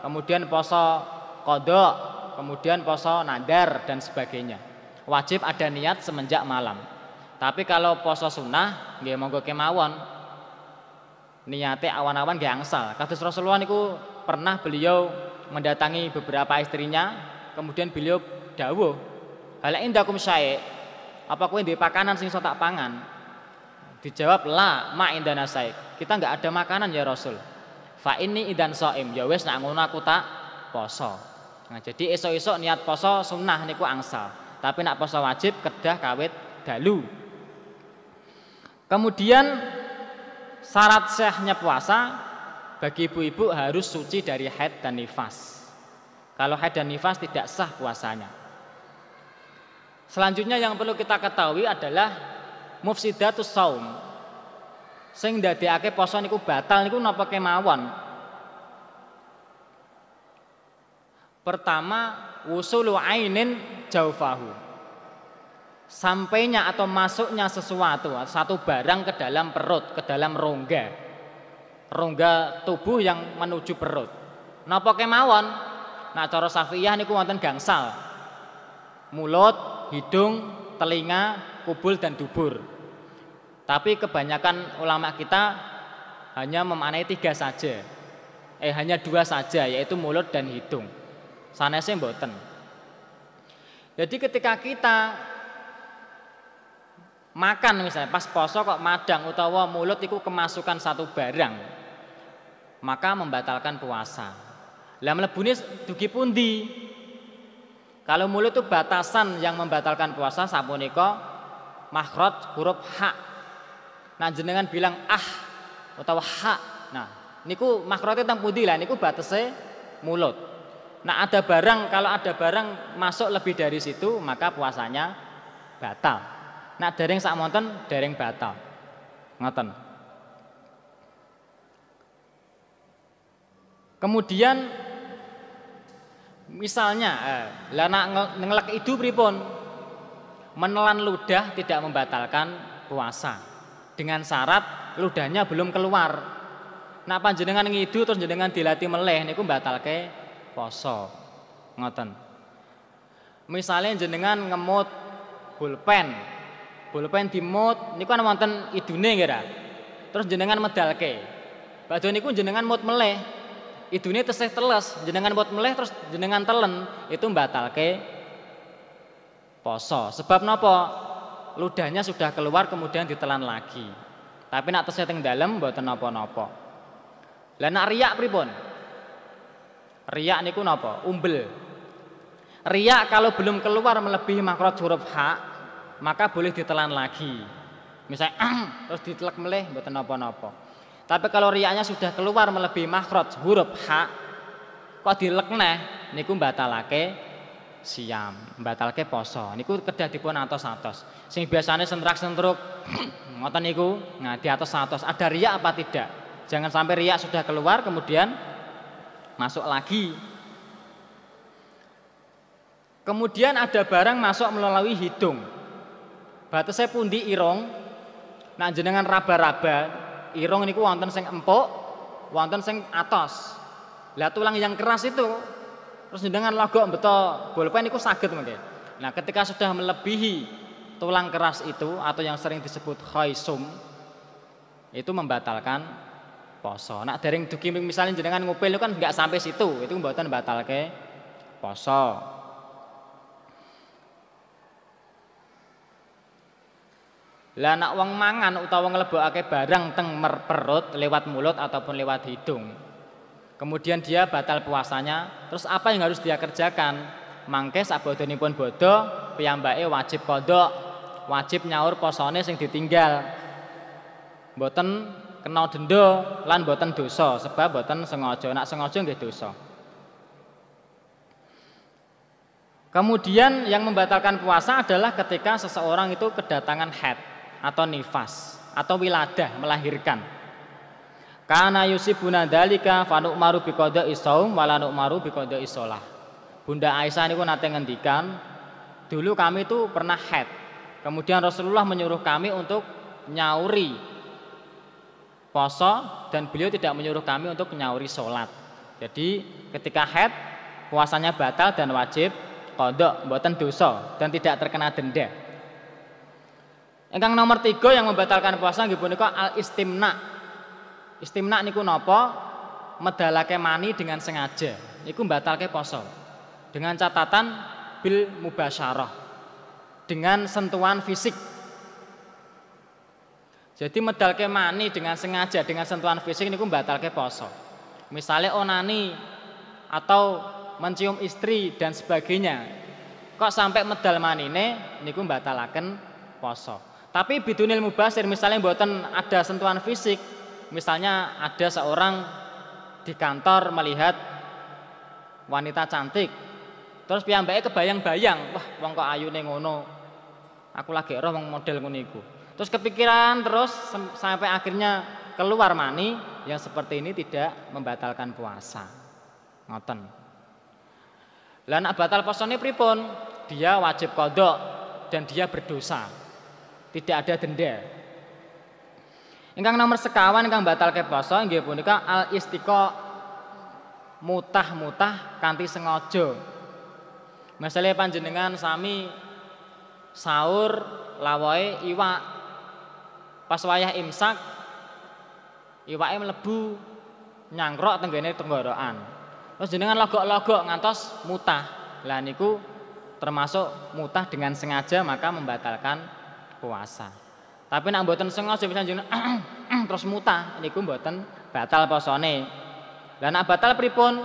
Kemudian poso qada, kemudian poso nadar dan sebagainya. Wajib ada niat semenjak malam. Tapi kalau poso sunnah nggih monggo kemawon. Niate awan-awan nggih angsal. Kados Rasulullah niku pernah beliau mendatangi beberapa istrinya, kemudian beliau dawuh, "Hal indakum syai'? Apa kowe duwe pakanan sing iso tak pangan?" Dijawab, "La ma indana syai'." Kita enggak ada makanan ya Rasul. Fa inni idan shaim. Ya wis nak ngono aku tak poso. Nah, jadi esuk-esuk niat poso sunnah niku angsal. Tapi nak poso wajib kedah kawit dalu. Kemudian syarat sahnya puasa bagi ibu-ibu harus suci dari haid dan nifas. Kalau haid dan nifas tidak sah puasanya. Selanjutnya yang perlu kita ketahui adalah mufsidatus shaum. Sing ndadekake poso niku batal niku napa kemawon? Pertama, wusulu ainin jaufahu. Sampainya atau masuknya sesuatu, satu barang ke dalam perut, ke dalam rongga tubuh yang menuju perut. Napa kemawon? Nah cara Syafi'iyah niku wonten gangsal. Mulut, hidung, telinga, kubul dan dubur. Tapi kebanyakan ulama kita hanya memaknai 3 saja. Hanya 2 saja, yaitu mulut dan hidung. Sanesnya mboten. Jadi ketika kita makan misalnya pas poso kok madang utawa mulut itu kemasukan satu barang, maka membatalkan puasa. Lah mlebune dugi pundi? Kalau mulut itu batasan yang membatalkan puasa sapunika makhraj huruf ha. Nah jenengan bilang utawa ha. Nah niku makhrajé teng pundi lah niku batese mulut. Nah ada barang, kalau ada barang masuk lebih dari situ maka puasanya batal. Nah dereng sakmonten dereng batal. Ngoten. Kemudian misalnya lah nak ngelek idu pripun? Menelan ludah tidak membatalkan puasa. Dengan syarat ludahnya belum keluar. Nak panjenengan ngidu terus jenengan dilatih meleh niku batalke poso. Ngoten. Misalnya jenengan ngemut pulpen dimut niku ana wonten idune nggih ra. Terus jenengan medalke. Badhe niku jenengan mut meleh. Idune tesih teles, jenengan mut meleh terus jenengan telen, itu batalke poso. Sebab napa? Ludahnya sudah keluar kemudian ditelan lagi. Tapi nak tesih teng dalem mboten napa-napa. Lah nak riyak pripun? Riyak niku napa? Umbel. Riyak kalau belum keluar melebihi makhraj huruf ha, maka boleh ditelan lagi. Misalnya terus ditelek meleh mboten napa-napa. Tapi kalau riyaknya sudah keluar melebihi makhraj huruf ha, kok dilek neh niku batalake siam, mbatalke poso. Niku kedah dipun atos-atos. Sing biasane sentrak-sentruk ngoten niku ngadi atos-atos. Ada riak apa tidak? Jangan sampai riak sudah keluar kemudian masuk lagi. Kemudian ada barang masuk melalui hidung. Batasnya pundi irung. Nah jenengan raba-raba, irung niku wonten sing empuk, wonten sing atos. Lah tulang yang keras itu terus jenengan logok beto bolpen niku saged mengke. Nah, ketika sudah melebihi tulang keras itu atau yang sering disebut khaisum itu membatalkan poso. Nak dereng dugi misalnya jenengan ngupil itu kan enggak sampai situ, itu mboten batalke poso. Lah nak wong mangan utawa nglebokake barang teng perut lewat mulut ataupun lewat hidung. Kemudian dia batal puasanya, terus apa yang harus dia kerjakan? Mangke sabodonipun bodho piyambake wajib qadha, wajib nyaur posone sing ditinggal. Mboten kena denda lan mboten dosa sebab mboten sengaja. Nak sengaja nggih dosa. Kemudian yang membatalkan puasa adalah ketika seseorang itu kedatangan haid atau nifas atau wiladah melahirkan. Kana yusibuna dzalika fa nu'maru bi qada'i shaum wa la nu'maru bi qada'i shalah. Bunda Aisyah niku nate ngendikan, dulu kami itu pernah haid. Kemudian Rasulullah menyuruh kami untuk nyauri poso dan beliau tidak menyuruh kami untuk nyauri salat. Jadi ketika haid puasanya batal dan wajib qada, mboten dosa dan tidak terkena denda. Ingkang nomor 3 yang membatalkan puasa nggih punika al-istimna. Istimna niku napa? Medalake mani dengan sengaja. Niku mbatalke poso. Dengan catatan bil mubasyarah. Dengan sentuhan fisik. Jadi medalke mani dengan sengaja dengan sentuhan fisik niku mbatalke poso. Misalnya onani atau mencium istri dan sebagainya. Kok sampai medal manine niku mbatalaken poso. Tapi bidunil mubasir misalnya mboten ada sentuhan fisik, misalnya ada seorang di kantor melihat wanita cantik, terus piyambake kebayang-bayang, wah wong kok ayune ngono, aku lagi roh wong model ngono iku. Terus kepikiran terus sampai akhirnya keluar mani, yang seperti ini tidak membatalkan puasa. Ngoten. Lah nek batal posone pripun? Dia wajib qadha dan dia berdosa. Tidak ada denda. Ingkang nomor sekawan ingkang batalke poso nggih punika al istiqa mutah-mutah kanthi sengaja. Masale panjenengan sami sahur lawahe iwak. Pas wayah imsak iwake mlebu nyangkrok tenggene tenggorokan. Terus jenengan logok-logok ngantos mutah. Lah niku termasuk mutah dengan sengaja maka membatalkan puasa. Tapi nek mboten sengaja misalnya terus mutah niku mboten batal posone. Lah nek batal pripun?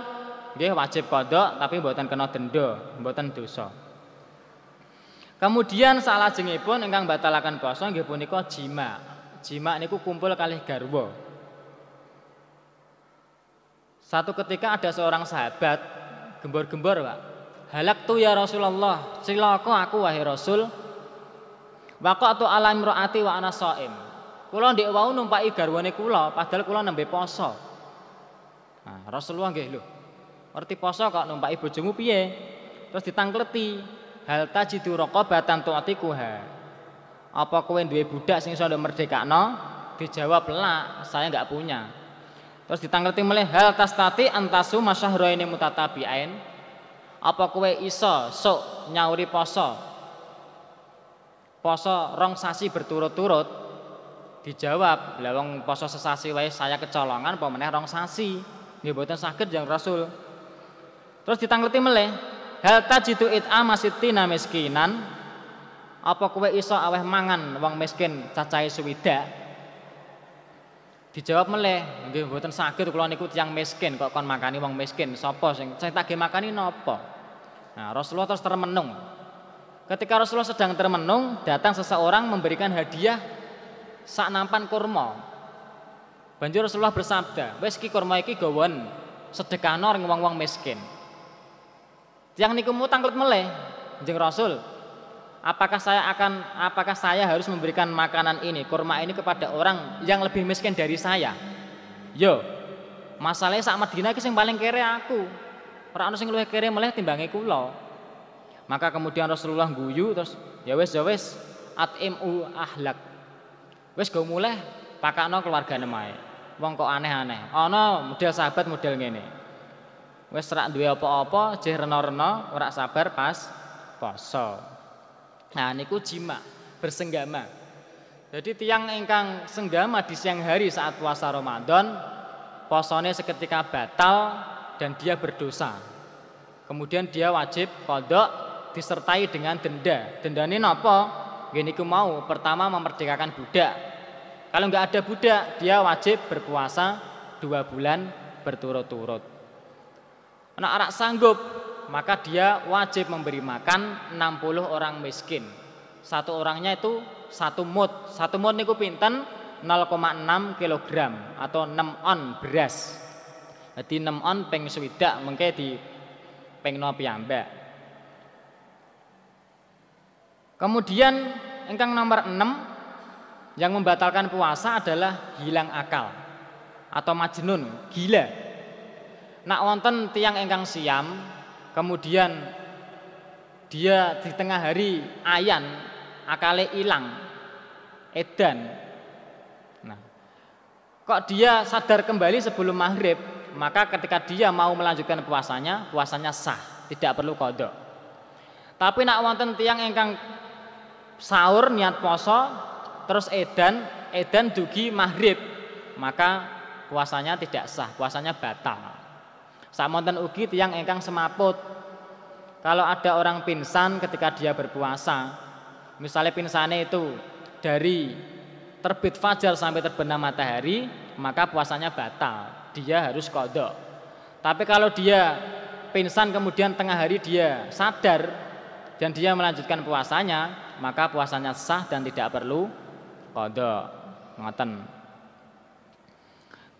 Nggih wajib qadha tapi mboten kena denda, mboten dosa. Kemudian salajengipun ingkang batalaken puasa nggih punika jima. Jima niku kumpul kalih garwa. Satu ketika ada seorang sahabat gembor-gembor, Pak. Halaktu ya Rasulullah, cilaka aku wahai Rasul. Waqatu ala imraati wa ana shaim. Kula ndek wau numpaki garwane kula padahal kula nembe poso. Nah, Rasulullah nggih lho. Ngerti poso kok numpaki bojomu piye? Terus ditangkleti, hal tajidu raqabatan tu'tikuha. Apa kowe duwe budak sing iso merdekakno? Dijawab la, saya enggak punya. Terus ditangkleti melih hal tastati antasu masyahraini mutatabi'ain. Apa kowe iso sok nyauri poso? Poso rong sasi berturut-turut. Dijawab, lah wong poso sesasi wae saya kecolongan apa meneh rong sasi. Nggih mboten saged Jang Rasul. Terus ditangkleti melih, hal tajidu it'ama sittina miskinan. Apa kowe iso aweh mangan wong miskin cacahe suwidak? Dijawab melih, nggih mboten saged kula niku tiyang miskin kok kon makani wong miskin. Sapa sing tak ge makani napa? Nah, Rasulullah terus termenung. Ketika Rasulullah sedang termenung, datang seseorang memberikan hadiah sak nampan kurma. Banjur Rasulullah bersabda, "Wis ki kurma iki gawon sedekahno ring wong-wong miskin." Tiang niku mutang klet meleh, Kanjeng Rasul. Apakah saya harus memberikan makanan ini, kurma ini kepada orang yang lebih miskin dari saya? Yo, masalahnya sak Madinah iki sing paling kere aku. Ora ono sing luwih kere meleh timbange kula. Maka kemudian Rasulullah guyu terus ya wis at'imu ahlak. Wis go muleh pakakno keluargane mae. Wong kok aneh-aneh. Ana model sahabat model ngene. Wis rak duwe apa-apa, jeh rena-rena, ora sabar pas poso. Nah niku jima, bersenggama. Jadi tiang ingkang senggama di siang hari saat puasa Ramadan, posone seketika batal dan dia berdosa. Kemudian dia wajib qadha disertai dengan denda. Dendane napa? Nggih niku mau, pertama memerdekakan budak. Kalau enggak ada budak, dia wajib berpuasa 2 bulan berturut-turut. Nek ora sanggup, maka dia wajib memberi makan 60 orang miskin. Satu orangnya itu 1 mud. 1 mud niku pinten? 0,6 kg atau 6 on beras. Jadi 6 on ping swidak mengke di pengno piyambak. Kemudian ingkang nomor 6 yang membatalkan puasa adalah hilang akal atau majnun, gila. Nak wonten tiyang ingkang siam, kemudian dia di tengah hari ayan, akale ilang, edan. Nah, kok dia sadar kembali sebelum maghrib, maka ketika dia mau melanjutkan puasanya sah, tidak perlu qadha. Tapi nak wonten tiyang ingkang sahur niat poso, terus edan dugi maghrib, maka puasanya tidak sah, puasanya batal. Samonten ugi tiyang ingkang semaput. Kalau ada orang pingsan ketika dia berpuasa, misalnya pingsannya itu dari terbit fajar sampai terbenam matahari, maka puasanya batal. Dia harus qadha. Tapi kalau dia pingsan kemudian tengah hari dia sadar dan dia melanjutkan puasanya, maka puasanya sah dan tidak perlu qadha. Ngoten.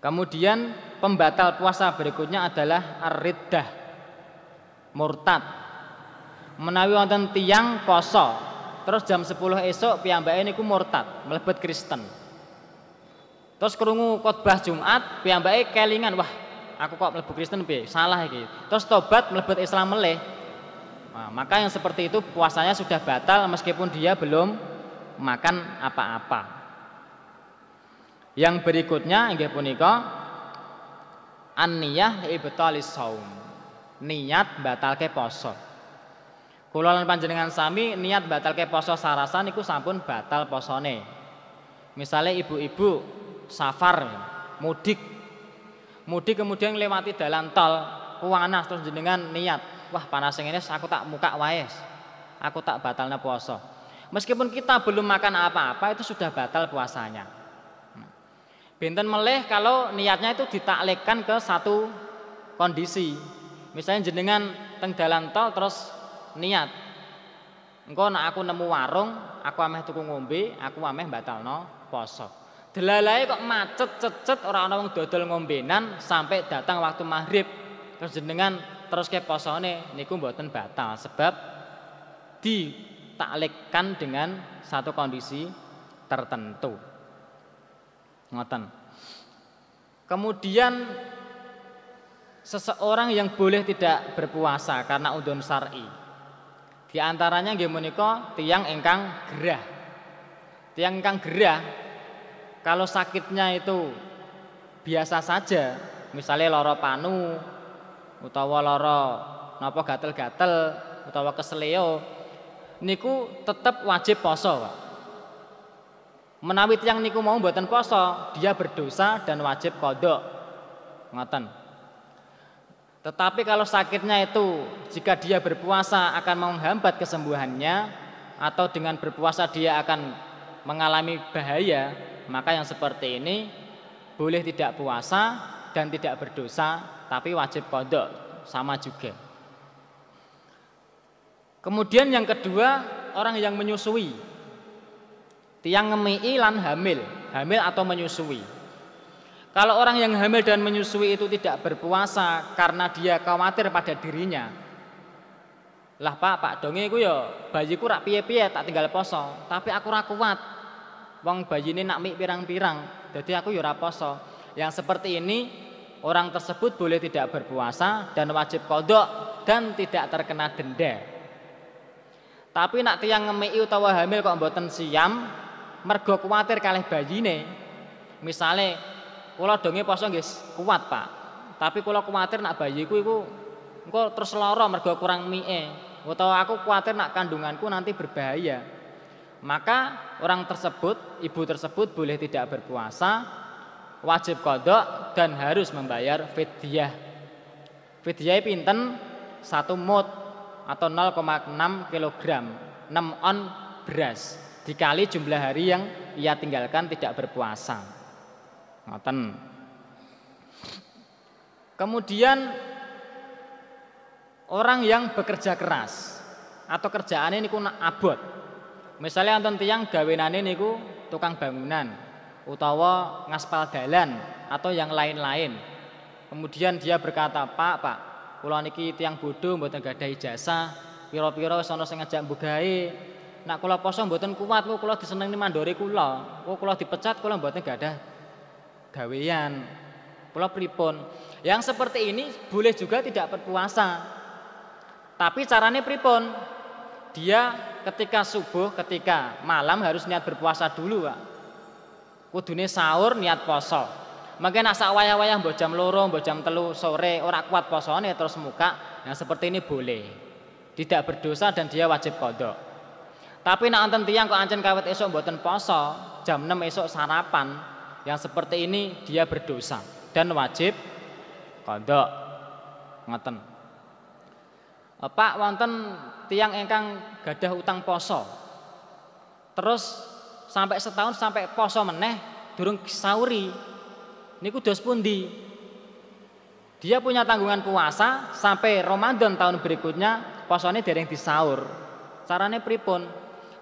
Kemudian pembatal puasa berikutnya adalah ar-riddah, murtad. Menawi wonten tiyang poso, terus jam 10 esuk piyambake niku murtad, mlebet Kristen. Terus krungu khotbah Jumat, piyambake kelingan, wah, aku kok mlebu Kristen piye? Salah iki. Terus tobat mlebet Islam meleh. Nah, maka yang seperti itu puasanya sudah batal meskipun dia belum makan apa-apa. Yang berikutnya inggih punika an-niyah ibtalis shaum. Niat batalke poso. Kula lan panjenengan sami niat batalke poso sarasan niku sampun batal posone. Misalnya ibu-ibu safar mudik kemudian lewati dalan tol panas terus jenengan niat, wah panas ngene aku tak muka wae. Aku tak batalna poso. Meskipun kita belum makan apa-apa itu sudah batal puasanya. Benten meleh kalau niatnya itu ditaklekkan ke satu kondisi. Misalnya jenengan teng dalan tol terus niat, engko nek aku nemu warung, aku ameh tuku ngombe, aku ameh batalno poso. Delalahe kok macet cecet ora ana wong dodol ngombenan sampai datang waktu maghrib. Terus jenengan terus ke posone niku mboten batal sebab ditaklekkan dengan satu kondisi tertentu. Ngoten. Kemudian seseorang yang boleh tidak berpuasa karena udhun syar'i. Di antaranya nggih menika tiyang ingkang gerah. Tiyang ingkang gerah kalau sakitnya itu biasa saja, misalnya lara panu utawa lara napa gatel-gatel utawa keseleo niku tetap wajib poso, Pak. Menawi tiyang niku mau mboten poso, dia berdosa dan wajib qadha. Ngoten. Tetapi kalau sakitnya itu jika dia berpuasa akan menghambat kesembuhannya atau dengan berpuasa dia akan mengalami bahaya, maka yang seperti ini boleh tidak puasa dan tidak berdosa tapi wajib qadha sama juga. Kemudian yang kedua, orang yang menyusui. Tiyang ngemii lan hamil atau menyusui. Kalau orang yang hamil dan menyusui itu tidak berpuasa karena dia khawatir pada dirinya, Lah Pak donge iku ya bayiku rak piye-piye tak tinggal poso, tapi aku ora kuat. Wong bayine nak mik pirang-pirang, jadi aku ya ora poso. Yang seperti ini orang tersebut boleh tidak berpuasa dan wajib qadha dan tidak terkena denda. Tapi nak tiyang ngemiki utawa hamil kok mboten siam, mergo kuwatir kalih bayine. Misale kula donge poso nggih kuat Pak, tapi kula kuwatir nak bayiku iku engko terus lara mergo kurang mie, utawa aku kuwatir nak kandunganku nanti berbahaya. Maka orang tersebut, ibu tersebut boleh tidak berpuasa, wajib qadha dan harus membayar fidyah. Fidyah pinten? 1 mud atau 0,6 kg, 6 on beras dikali jumlah hari yang ia tinggalkan tidak berpuasa. Ngoten. Kemudian orang yang bekerja keras atau kerjaannya niku abot. Misalnya wonten tiyang gawenane niku tukang bangunan utawa ngaspal dalan atau yang lain-lain. Kemudian dia berkata, "Pak, kula niki tiyang bodho mboten gadah ijazah, pira-pira wis ana sing ngajak mbugahe. Nak kula poso mboten kuat, kula disenengi mandore kula. Kula dipecat kula mboten gadah gawean. Kula pripun?" Yang seperti ini boleh juga tidak berpuasa. Tapi caranya pripun? Dia ketika subuh, ketika malam harus niat berpuasa dulu, Pak. Kudune sahur niat poso. Mungkin nak sak wayah-wayah mbok jam 2, mbok jam 3 sore ora kuat posone terus muka, yang seperti ini boleh. Tidak berdosa dan dia wajib qadha. Tapi nak wonten tiyang kok ancen kawit esuk mboten poso, jam 6 esuk sarapan, yang seperti ini dia berdosa dan wajib qadha. Ngoten. Pak wonten tiyang ingkang gadah utang poso. Terus sampai setahun sampai poso meneh durung sauri. Niku dos pundi? Dia punya tanggungan puasa sampai Ramadan tahun berikutnya posone dereng disaur. Carane pripun?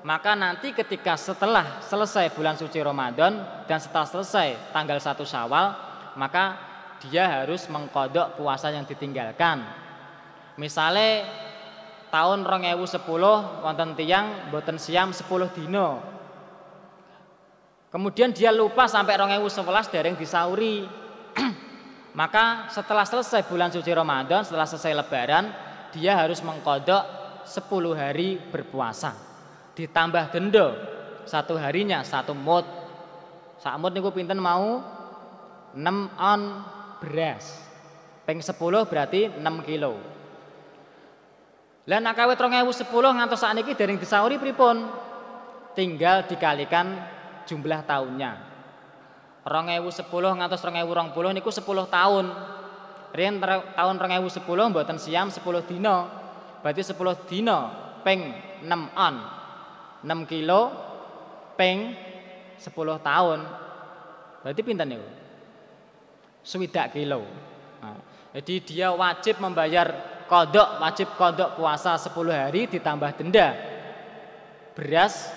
Maka nanti ketika setelah selesai bulan suci Ramadan dan setelah selesai tanggal 1 Syawal, maka dia harus mengqadha puasa yang ditinggalkan. Misale tahun 2010 wonten tiyang mboten siam 10 dina. Kemudian dia lupa sampai 2011 dereng disauri. Maka setelah selesai bulan suci Ramadan, setelah selesai lebaran, dia harus mengqadha 10 hari berpuasa. Ditambah denda 1 harinya 1 mud. Sak mud niku pinten mau? 6 on beras. Ping 10 berarti 6 kilo. Lah nek kawit 2010 ngantos sakniki dereng disauri pripun? Tinggal dikalikan jumlah tahunnya. 2010 ngantos 2020 niku 10 tahun. Riyen tahun 2010 mboten siam 10 dina. Berarti 10 dina ping 6 on. 6 kilo ping 10 tahun. Berarti pinten niku? 60 kilo. Nah, jadi dia wajib membayar qadha, wajib qadha puasa 10 hari ditambah denda beras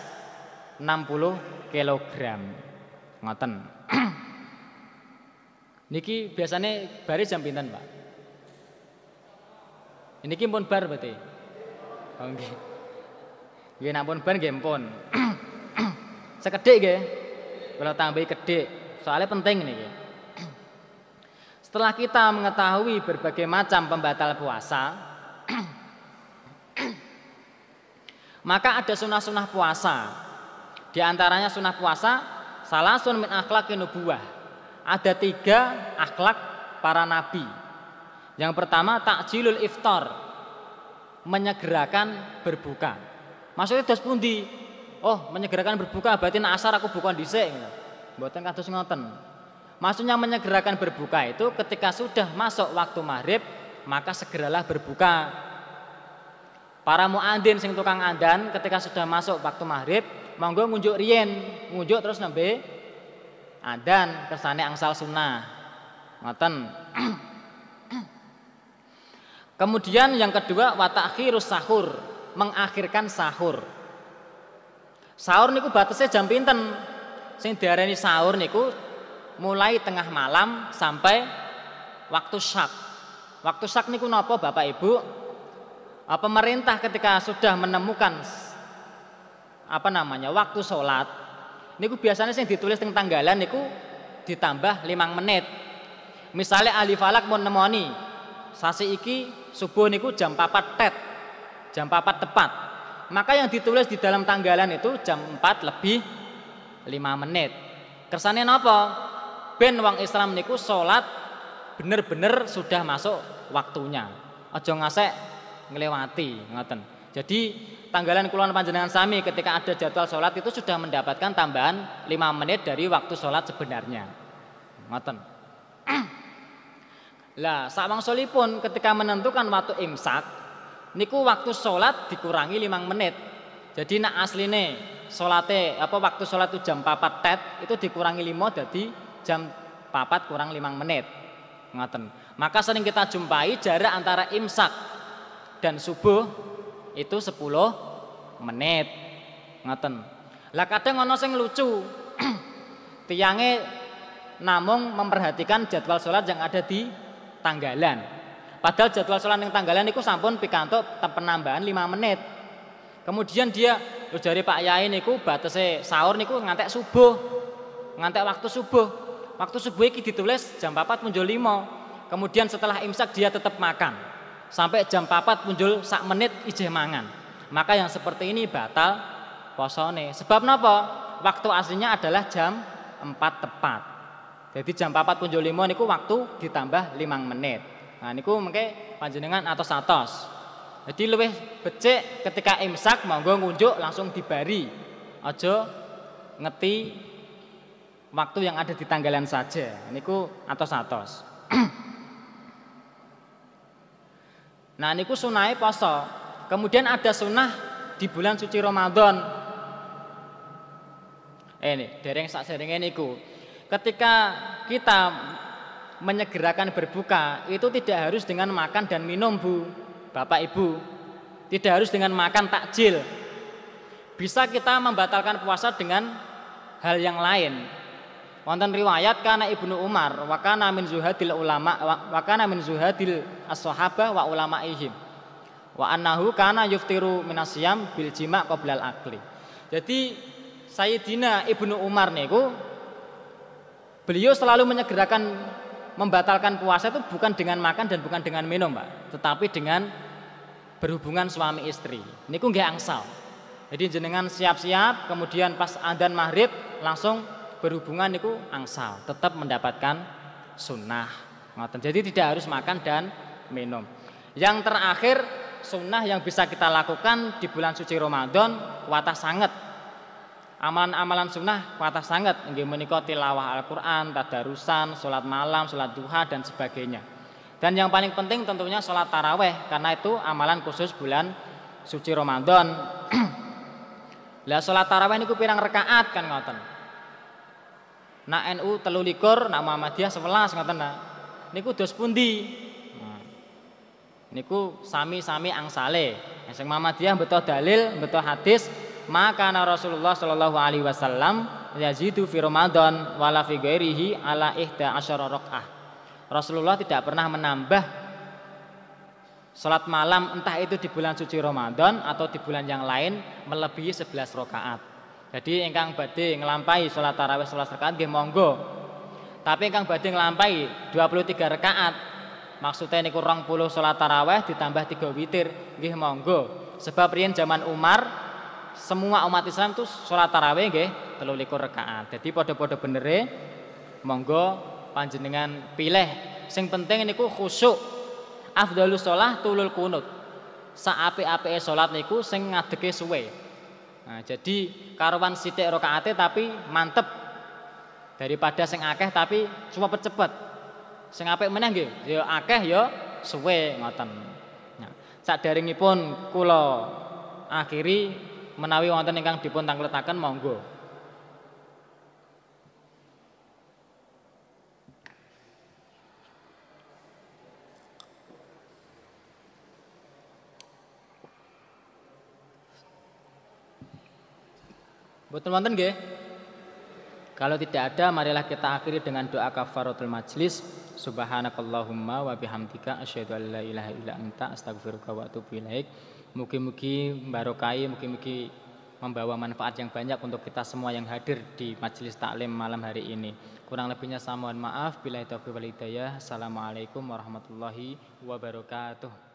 60 kg. Ngoten. Niki biasanya bare jam pinten, Pak? Niki pun bar berarti. Oh nggih. Nggih nek pun bar nggih pun. Sekedhik nggih. Kalau tambahi kedhik, soalnya penting niki. Setelah kita mengetahui berbagai macam pembatal puasa, maka ada sunah-sunah puasa. Di antaranya sunah puasa salasun min akhlaqin nubuwah. Ada 3 akhlak para nabi. Yang pertama takjilul iftar, menyegerakan berbuka. Maksudnya dos pundi? Oh, menyegerakan berbuka berarti nek asar aku buka dhisik. Mboten kados ngoten. Maksudnya menyegerakan berbuka itu ketika sudah masuk waktu maghrib, maka segeralah berbuka. Para muadzin sing tukang adzan ketika sudah masuk waktu maghrib, monggo ngunjuk riyen, ngunjuk terus nembe adzan kersane angsal sunnah. Ngoten. Kemudian yang kedua wa ta'khirus sahur, mengakhirkan sahur. Sahur niku batasnya jam pinten? Sing diarani sahur niku mulai tengah malam sampai waktu syak. Waktu syak niku napa Bapak Ibu? Pemerintah ketika sudah menemukan waktu sholat, niku biasanya sing ditulis teng tanggalan niku ditambah 5 menit. Misalnya ahli falak mau nemoni sasi iki subuh niku jam 4 tet, jam 4 tepat. Maka yang ditulis di dalam tanggalan itu jam 4 lebih 5 menit. Kersane napa? Ben wong Islam niku sholat bener-bener sudah masuk waktunya. Aja ngasek ngelewati, ngoten. Jadi tanggalan kula panjenengan sami ketika ada jadwal sholat itu sudah mendapatkan tambahan 5 menit dari waktu sholat sebenarnya. Ngoten. Lah sawangsulipun ketika menentukan waktu imsak niku waktu sholat dikurangi 5 menit. Jadi nak asline sholate waktu sholat itu jam 4 tet itu dikurangi 5 jadi jam 4 kurang 5 menit. Ngoten. Maka sering kita jumpai jarak antara imsak dan subuh itu 10 menit. Ngoten. Lah kadang ana sing lucu. Tiyange namung memperhatikan jadwal sholat yang ada di tanggalan. Padahal jadwal sholat yang tanggalan itu sampun pikantuk penambahan 5 menit. Kemudian dia jare Pak Yai niku batese sahur niku ngantek subuh. Ngantek waktu subuh. Waktu subuh iki ditulis jam 4 muncul 5. Kemudian setelah imsak dia tetap makan. Sampai jam 4 muncul sak menit ijeh mangan. Maka yang seperti ini batal posone. Sebab napa? Waktu aslinya adalah jam 4 tepat. Jadi jam 4 muncul 5 niku waktu ditambah 5 menit. Nah niku mengke panjenengan atos-atos. Jadi luwih becik ketika imsak monggo ngunjuk langsung dibari. Aja ngeti waktu yang ada di tanggalan saja. Niku atos-atos. Nah niku sunahe poso. Kemudian ada sunnah di bulan suci Ramadan. Ini dereng sakserenge niku. Ketika kita menyegerakan berbuka itu tidak harus dengan makan dan minum, Bu, Bapak Ibu. Tidak harus dengan makan takjil. Bisa kita membatalkan puasa dengan hal yang lain. Wonten riwayat kana Ibnu Umar wa kana min zuhadil ulama wa kana min zuhadil as-sahabah wa ulamaihim. Wa annahu kana yuftiru minasyam bil jima' qabla al-akli. Jadi Sayyidina Ibnu Umar niku beliau selalu menyegerakan membatalkan puasa itu bukan dengan makan dan bukan dengan minum, Pak, tetapi dengan berhubungan suami istri. Niku nggih angsal. Jadi jenengan siap-siap kemudian pas adzan maghrib langsung berhubungan niku angsal, tetap mendapatkan sunnah. Jadi tidak harus makan dan minum. Yang terakhir sunnah yang bisa kita lakukan di bulan suci Ramadan watah sanget. Amalan-amalan sunnah watah sanget inggih menika tilawah Al-Qur'an, tadarusan, salat malam, salat duha dan sebagainya. Dan yang paling penting tentunya salat taraweh karena itu amalan khusus bulan suci Ramadan. Lah salat taraweh niku pirang rakaat kan ngoten. Nak NU 13, nak Muhammadiyah 11 ngoten nah. Niku dos pundi? Nah, niku sami-sami angsale. Sing Muhammadiyah beto dalil, beto hadis, maka Rasulullah sallallahu alaihi wasallam yazidu fi Ramadan wala fi ghairihi ala 11 rakaah. Rasulullah tidak pernah menambah salat malam entah itu di bulan suci Ramadan atau di bulan yang lain melebihi 11 rakaat. Jadi ingkang badhe nglampahi salat tarawih 11 rakaat nggih monggo. Tapi ingkang badhe nglampahi 23 rakaat maksudnya niku 20 salat tarawih ditambah 3 witir nggih monggo. Sebab riyen zaman Umar semua umat Islam itu salat tarawih nggih 23 rakaat. Jadi padha-padha benere monggo panjenengan pilih. Sing penting niku khusyuk. Afdhalus shalah tulul kunut. Saapik-apike salat niku sing ngadege suwe. Nah, jadi karuan sithik rakaate tapi mantep daripada sing akeh tapi cepet-cepet. Sing apik meneh nggih ya akeh ya suwe ngoten. Nah, saderengipun kula akhiri menawi wonten ingkang dipun tangletaken monggo. Boten wonten nggih? Kalau tidak ada marilah kita akhiri dengan doa kafaratul majlis. Subhanakallahumma wa bihamdika asyhadu an la ilaha illa anta astaghfiruka wa atubu ilaik. Mugi-mugi barokai, mugi-mugi membawa manfaat yang banyak untuk kita semua yang hadir di majelis taklim malam hari ini. Kurang lebihnya saya mohon maaf. Billahi taufiq wal hidayah. Assalamualaikum warahmatullahi wabarakatuh.